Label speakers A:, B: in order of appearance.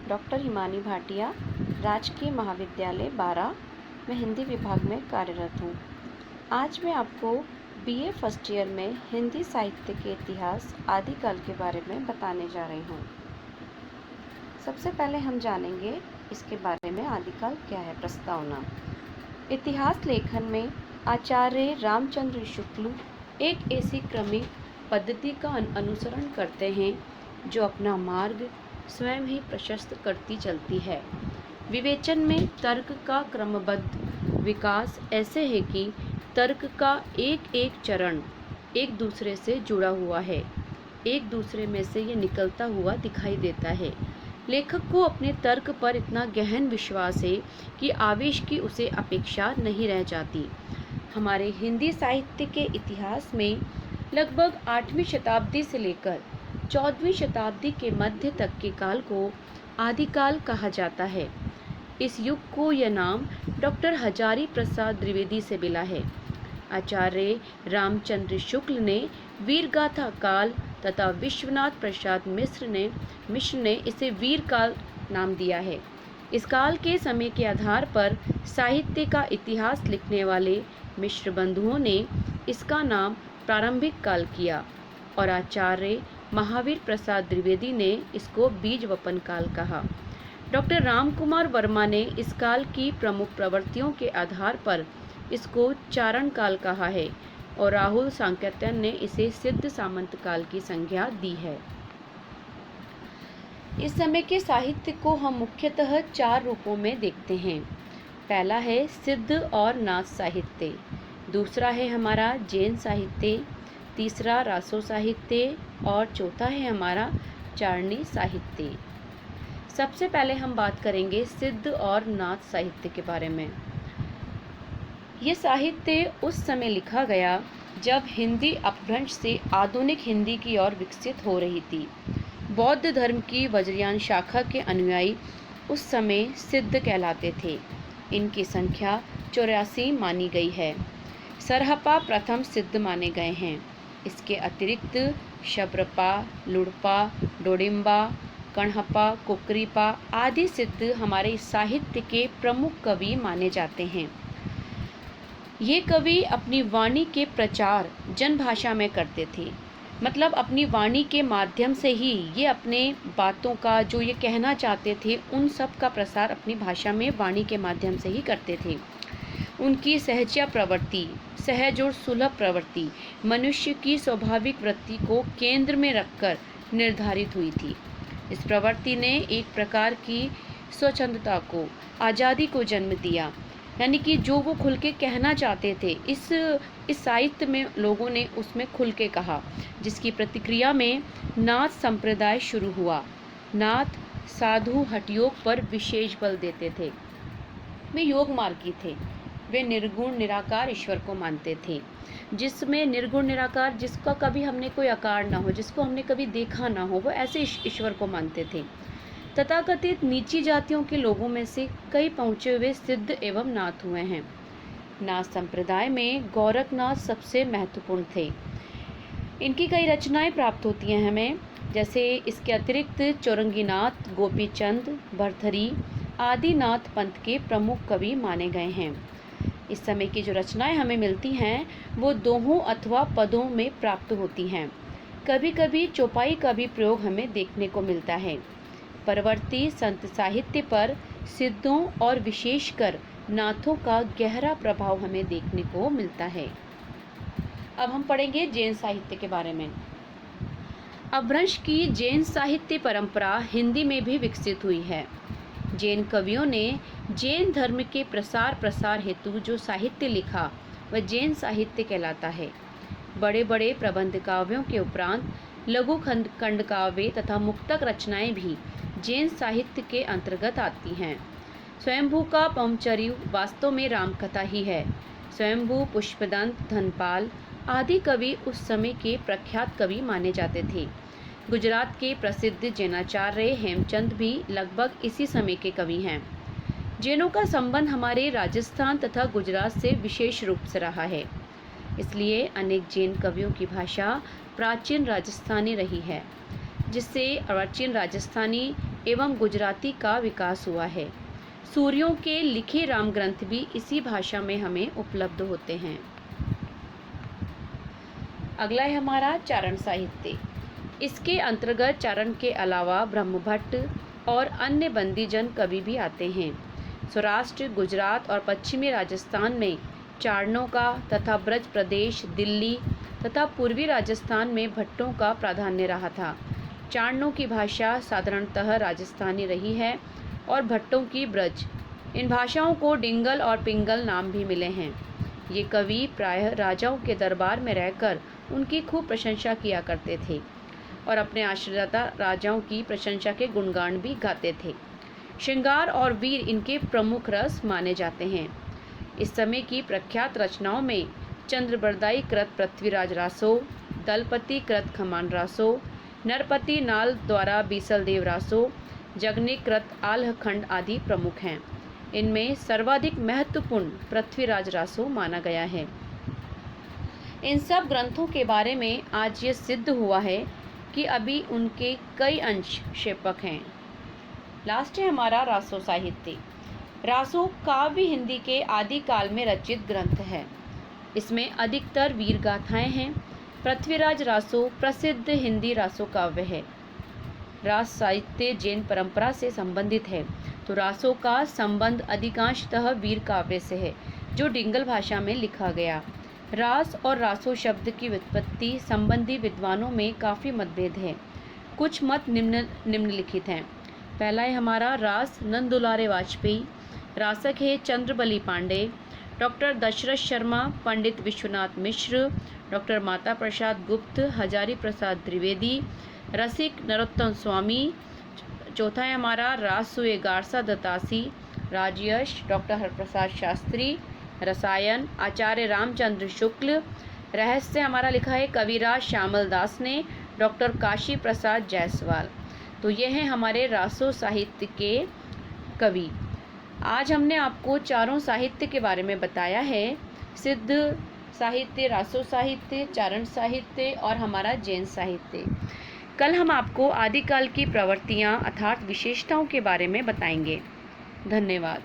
A: Doctor Himani Bhatia, राजकीय महाविद्यालय बारा में हिंदी विभाग में कार्यरत हूँ। आज मैं आपको बीए फर्स्ट ईयर में हिंदी साहित्य के इतिहास आदिकाल के बारे में बताने जा रही हूँ। सबसे पहले हम जानेंगे इसके बारे में आदिकाल क्या है। प्रस्तावना। इतिहास लेखन में आचार्य रामचंद्र शुक्ल एक ऐसी क्रमिक पद्धति का अनुसरण करते हैं जो अपना मार्ग स्वयं ही प्रशस्त करती चलती है। विवेचन में तर्क का क्रमबद्ध विकास ऐसे है कि तर्क का एक एक चरण एक दूसरे से जुड़ा हुआ है, एक दूसरे में से ये निकलता हुआ दिखाई देता है। लेखक को अपने तर्क पर इतना गहन विश्वास है कि आवेश की उसे अपेक्षा नहीं रह जाती। हमारे हिंदी साहित्य के इतिहास में लगभग 8वीं शताब्दी से लेकर 14वीं शताब्दी के मध्य तक के काल को आदिकाल कहा जाता है। इस युग को यह नाम डॉक्टर हजारी प्रसाद द्विवेदी से मिला है। आचार्य रामचंद्र शुक्ल ने वीरगाथा काल तथा विश्वनाथ प्रसाद मिश्र ने इसे वीर काल नाम दिया है। इस काल के समय के आधार पर साहित्य का इतिहास लिखने वाले मिश्र बंधुओं ने इसका नाम प्रारंभिक काल किया और आचार्य महावीर प्रसाद द्विवेदी ने इसको बीज वपन काल कहा। डॉक्टर रामकुमार वर्मा ने इस काल की प्रमुख प्रवृत्तियों के आधार पर इसको चारण काल कहा है और राहुल सांकेतन ने इसे सिद्ध सामंत काल की संज्ञा दी है। इस समय के साहित्य को हम मुख्यतः 4 रूपों में देखते हैं। पहला है सिद्ध और नाथ साहित्य, दूसरा है हमारा जैन साहित्य, तीसरा रासो साहित्य और चौथा है हमारा चारणी साहित्य। सबसे पहले हम बात करेंगे सिद्ध और नाथ साहित्य के बारे में। ये साहित्य उस समय लिखा गया जब हिंदी अपभ्रंश से आधुनिक हिंदी की ओर विकसित हो रही थी। बौद्ध धर्म की वज्रयान शाखा के अनुयायी उस समय सिद्ध कहलाते थे। इनकी संख्या 84 मानी गई है। सरहपा प्रथम सिद्ध माने गए हैं। इसके अतिरिक्त शबरपा, लुड़पा, डोडिम्बा, कणहपा, कुकरीपा आदि सिद्ध हमारे साहित्य के प्रमुख कवि माने जाते हैं। ये कवि अपनी वाणी के प्रचार जनभाषा में करते थे, मतलब अपनी वाणी के माध्यम से ही ये अपने बातों का जो ये कहना चाहते थे उन सब का प्रसार अपनी भाषा में वाणी के माध्यम से ही करते थे। उनकी सहज्या प्रवृत्ति, सहज और सुलभ प्रवृत्ति मनुष्य की स्वाभाविक वृत्ति को केंद्र में रखकर निर्धारित हुई थी। इस प्रवृत्ति ने एक प्रकार की स्वच्छंदता को, आज़ादी को जन्म दिया, यानी कि जो वो खुल के कहना चाहते थे इस साहित्य में लोगों ने उसमें खुल के कहा, जिसकी प्रतिक्रिया में नाथ संप्रदाय शुरू हुआ। नाथ साधु हठयोग पर विशेष बल देते थे। वे योग मार्गी थे। वे निर्गुण निराकार ईश्वर को मानते थे, जिसमें निर्गुण निराकार जिसका कभी हमने कोई आकार ना हो, जिसको हमने कभी देखा ना हो, वो ऐसे ईश्वर को मानते थे। तथाकथित नीची जातियों के लोगों में से कई पहुँचे हुए सिद्ध एवं नाथ हुए हैं। नाथ संप्रदाय में गोरखनाथ सबसे महत्वपूर्ण थे। इनकी कई रचनाएं प्राप्त होती हैं हमें, जैसे इसके अतिरिक्त चौरंगीनाथ, गोपीचंद, भरथरी आदि नाथ पंथ के प्रमुख कवि माने गए हैं। इस समय की जो रचनाएं हमें मिलती हैं वो दोहों अथवा पदों में प्राप्त होती हैं। कभी कभी चौपाई का भी प्रयोग हमें देखने को मिलता है। परवर्ती संत साहित्य पर सिद्धों और विशेषकर नाथों का गहरा प्रभाव हमें देखने को मिलता है। अब हम पढ़ेंगे जैन साहित्य के बारे में। अपभ्रंश की जैन साहित्य परंपरा हिंदी में भी विकसित हुई है। जैन कवियों ने जैन धर्म के प्रसार हेतु जो साहित्य लिखा वह जैन साहित्य कहलाता है। बड़े बड़े प्रबंध काव्यों के उपरांत लघु खंड काव्य तथा मुक्तक रचनाएं भी जैन साहित्य के अंतर्गत आती हैं। स्वयंभू का पौमचर्यु वास्तव में रामकथा ही है। स्वयंभू, पुष्पदंत, धनपाल आदि कवि उस समय के प्रख्यात कवि माने जाते थे। गुजरात के प्रसिद्ध जैनाचार्य हेमचंद भी लगभग इसी समय के कवि हैं। जैनों का संबंध हमारे राजस्थान तथा गुजरात से विशेष रूप से रहा है, इसलिए अनेक जैन कवियों की भाषा प्राचीन राजस्थानी रही है, जिससे प्राचीन राजस्थानी एवं गुजराती का विकास हुआ है। सूरियों के लिखे राम ग्रंथ भी इसी भाषा में हमें उपलब्ध होते हैं। अगला है हमारा चारण साहित्य। इसके अंतर्गत चारण के अलावा ब्रह्मभट्ट और अन्य बंदीजन कवि भी आते हैं। सौराष्ट्र, गुजरात और पश्चिमी राजस्थान में चारणों का तथा ब्रज प्रदेश, दिल्ली तथा पूर्वी राजस्थान में भट्टों का प्राधान्य रहा था। चारणों की भाषा साधारणतः राजस्थानी रही है और भट्टों की ब्रज। इन भाषाओं को डिंगल और पिंगल नाम भी मिले हैं। ये कवि प्रायः राजाओं के दरबार में रहकर उनकी खूब प्रशंसा किया करते थे और अपने आश्रयदाता राजाओं की प्रशंसा के गुणगान भी गाते थे। श्रृंगार और वीर इनके प्रमुख रस माने जाते हैं। इस समय की प्रख्यात रचनाओं में चंद्रबरदाई कृत पृथ्वीराज रासो, दलपति कृत खमान रासो, नरपति नाल द्वारा बीसलदेव रासो, जगनी कृत आल्हखंड आदि प्रमुख हैं। इनमें सर्वाधिक महत्वपूर्ण पृथ्वीराज रासो माना गया है। इन सब ग्रंथों के बारे में आज ये सिद्ध हुआ है कि अभी उनके कई अंश शेपक हैं। लास्ट है हमारा रासो साहित्य। रासो काव्य हिंदी के आदि काल में रचित ग्रंथ है। इसमें अधिकतर वीर गाथाएं हैं। पृथ्वीराज रासो प्रसिद्ध हिंदी रासो काव्य है। रास साहित्य जैन परंपरा से संबंधित है, तो रासों का संबंध अधिकांशतः वीर काव्य से है, जो डिंगल भाषा में लिखा गया। रास और रासो शब्द की व्युत्पत्ति संबंधी विद्वानों में काफ़ी मतभेद है। कुछ मत निम्नलिखित हैं। पहला है हमारा रास नंदुलारे वाजपेयी, रासक है चंद्रबली पांडे, डॉक्टर दशरथ शर्मा, पंडित विश्वनाथ मिश्र, डॉक्टर माता प्रसाद गुप्त, हजारी प्रसाद द्विवेदी, रसिक नरोत्तम स्वामी। चौथा है हमारा रासुए गारसा दत्तासी, राजयश डॉक्टर हरप्रसाद शास्त्री, रसायन आचार्य रामचंद्र शुक्ल, रहस्य हमारा लिखा है कविराज श्यामल दास ने, डॉक्टर काशी प्रसाद जायसवाल। तो ये हैं हमारे रासो साहित्य के कवि। आज हमने आपको चारों साहित्य के बारे में बताया है, सिद्ध साहित्य, रासो साहित्य, चारण साहित्य और हमारा जैन साहित्य। कल हम आपको आदिकाल की प्रवृत्तियाँ अर्थात विशेषताओं के बारे में बताएंगे। धन्यवाद।